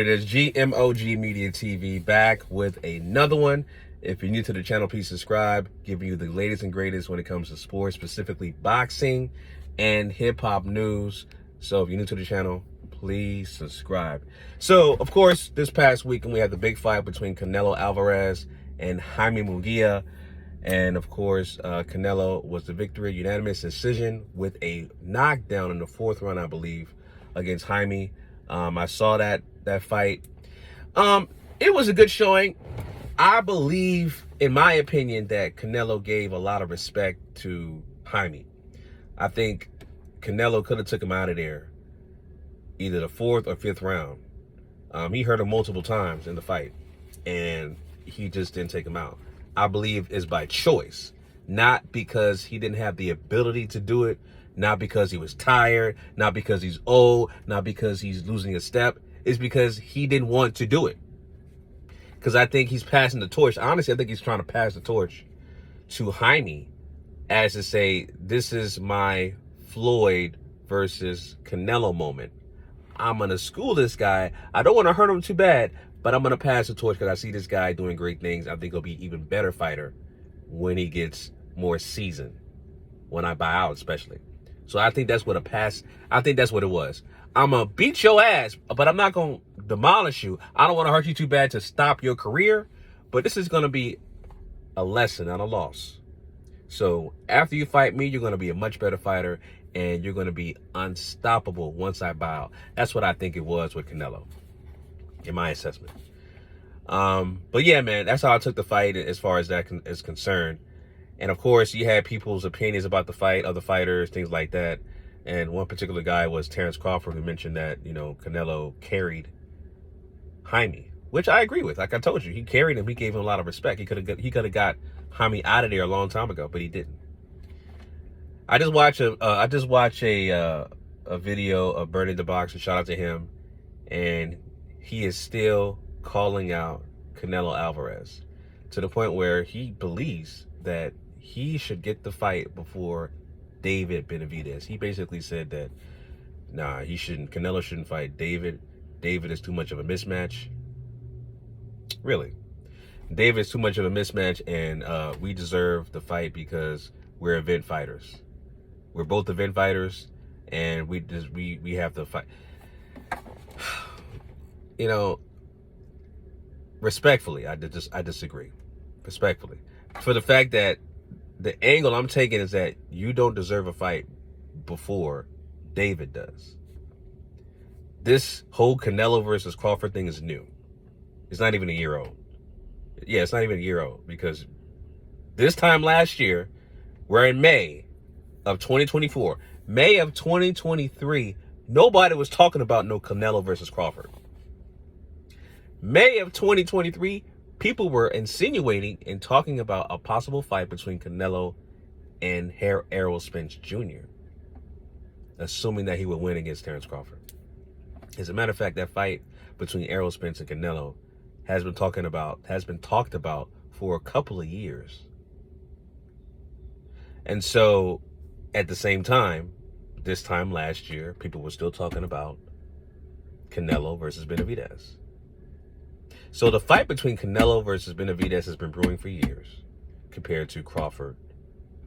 It is GMOG Media TV back with another one. If you're new to the channel, please subscribe. Giving you the latest and greatest when it comes to sports, specifically boxing and hip-hop news. So if you're new to the channel, please subscribe. So, of course, this past weekend we had the big fight between Canelo Alvarez and Jaime Munguia. And, of course, Canelo was the victory, unanimous decision with a knockdown in the fourth round, I believe, against Jaime. I saw that fight. It was a good showing. I believe, in my opinion, that Canelo gave a lot of respect to Jaime. I think Canelo could have took him out of there either the fourth or fifth round. He hurt him multiple times in the fight, and he just didn't take him out. I believe it's by choice, not because he didn't have the ability to do it, not because he was tired, not because he's old, not because he's losing a step. It's because he didn't want to do it. Because I think he's passing the torch. Honestly, I think he's trying to pass the torch to Jaime as to say, this is my Floyd versus Canelo moment. I'm going to school this guy. I don't want to hurt him too bad, but I'm going to pass the torch because I see this guy doing great things. I think he'll be an even better fighter when he gets more seasoned, when I buy out especially. So I think that's what it was. I'm going to beat your ass, but I'm not going to demolish you. I don't want to hurt you too bad to stop your career, but this is going to be a lesson, not a loss. So after you fight me, you're going to be a much better fighter, and you're going to be unstoppable once I bow out. That's what I think it was with Canelo, in my assessment. But yeah, man, that's how I took the fight as far as that is concerned. And of course, you had people's opinions about the fight, other fighters, things like that. And one particular guy was Terence Crawford, who mentioned that, Canelo carried Jaime, which I agree with. Like I told you, he carried him. He gave him a lot of respect. He could have got Jaime out of there a long time ago, but he didn't. I just watched a video of Bernie the Boxer. Shout out to him, and he is still calling out Canelo Alvarez to the point where he believes that he should get the fight before Davis Benavidez. He basically said that, nah, Canelo shouldn't fight David. David is too much of a mismatch. Really. David is too much of a mismatch, and we deserve the fight because we're event fighters. We're both event fighters, and we have to fight. Respectfully, I disagree. Respectfully. For the fact that the angle I'm taking is that you don't deserve a fight before David does. This whole Canelo versus Crawford thing is new. It's not even a year old. Yeah, it's not even a year old, because this time last year, we're in May of 2024. May of 2023, nobody was talking about no Canelo versus Crawford. May of 2023, people were insinuating and talking about a possible fight between Canelo and Errol Spence Jr., assuming that he would win against Terence Crawford. As a matter of fact, that fight between Errol Spence and Canelo has been talked about for a couple of years. And so, at the same time, this time last year, people were still talking about Canelo versus Benavidez. So the fight between Canelo versus Benavidez has been brewing for years compared to Crawford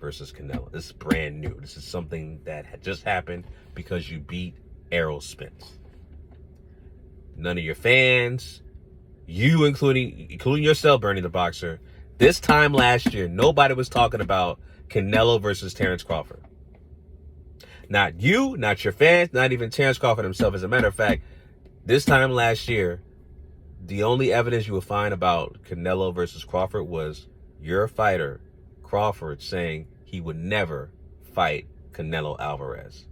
versus Canelo. This is brand new. This is something that had just happened because you beat Errol Spence. None of your fans, you including yourself, Bernie the Boxer, this time last year, nobody was talking about Canelo versus Terence Crawford. Not you, not your fans, not even Terence Crawford himself. As a matter of fact, this time last year, the only evidence you would find about Canelo versus Crawford was your fighter, Crawford, saying he would never fight Canelo Alvarez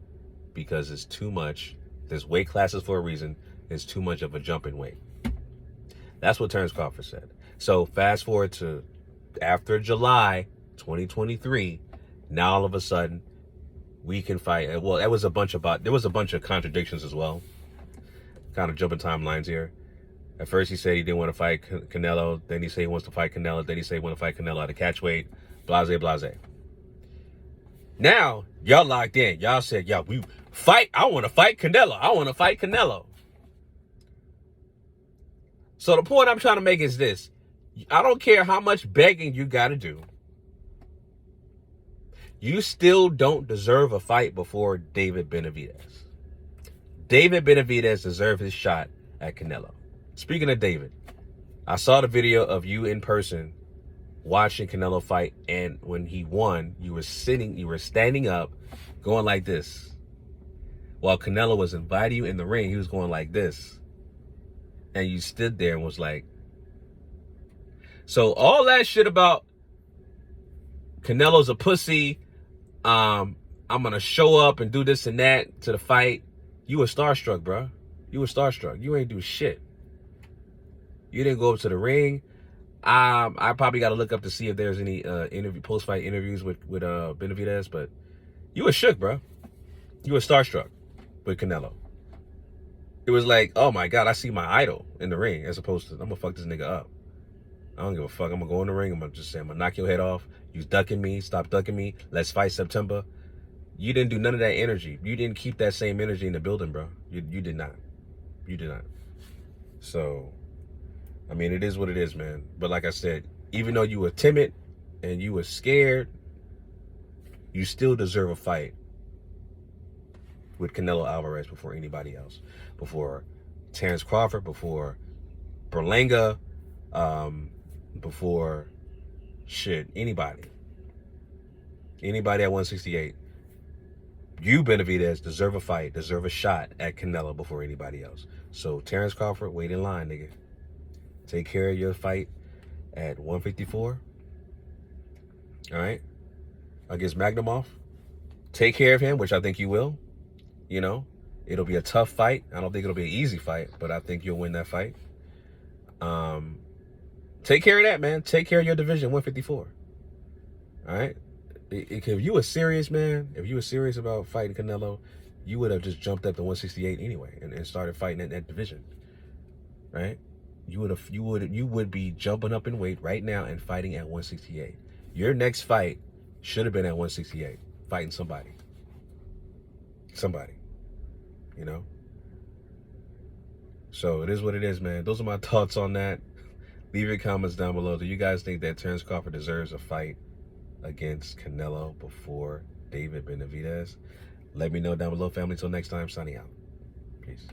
because it's too much. There's weight classes for a reason. It's too much of a jumping weight. That's what Terence Crawford said. So fast forward to after July 2023, now all of a sudden we can fight. Well, there was a bunch of contradictions as well. Kind of jumping timelines here. At first he said he didn't want to fight Canelo. Then he said he wants to fight Canelo. Then he said he wants to fight Canelo at a catch weight. Blase, blase. Now, y'all locked in. Y'all said, we fight. I want to fight Canelo. I want to fight Canelo. So the point I'm trying to make is this. I don't care how much begging you got to do. You still don't deserve a fight before David Benavidez. David Benavidez deserved his shot at Canelo. Speaking of David, I saw the video of you in person watching Canelo fight, and when he won, you were standing up, going like this. While Canelo was inviting you in the ring, he was going like this. And you stood there and was like, so all that shit about Canelo's a pussy, I'm gonna show up and do this and that to the fight. You were starstruck, bro. You were starstruck. You ain't do shit. You didn't go up to the ring. I probably got to look up to see if there's any post-fight interviews with Benavidez, but you were shook, bro. You were starstruck with Canelo. It was like, oh my God, I see my idol in the ring, as opposed to, I'm gonna fuck this nigga up. I don't give a fuck. I'm gonna go in the ring. I'm gonna just say, I'm gonna knock your head off. You ducking me. Stop ducking me. Let's fight September. You didn't do none of that energy. You didn't keep that same energy in the building, bro. You did not. You did not. So, I mean, it is what it is, man. But like I said, even though you were timid and you were scared, you still deserve a fight with Canelo Alvarez before anybody else. Before Terence Crawford, before Berlanga, before anybody. Anybody at 168. You, Benavidez, deserve a fight, deserve a shot at Canelo before anybody else. So, Terence Crawford, wait in line, nigga. Take care of your fight at 154. All right? Against Magnumov. Take care of him, which I think you will. You know, it'll be a tough fight. I don't think it'll be an easy fight, but I think you'll win that fight. Take care of that, man. Take care of your division, 154. All right? If you were serious, man, if you were serious about fighting Canelo, you would have just jumped up to 168 anyway and started fighting in that division. Right? You would be jumping up in weight right now and fighting at 168. Your next fight should have been at 168, fighting somebody. Somebody. You know? So it is what it is, man. Those are my thoughts on that. Leave your comments down below. Do you guys think that Terence Crawford deserves a fight against Canelo before David Benavidez? Let me know down below, family. Till next time, signing out. Peace.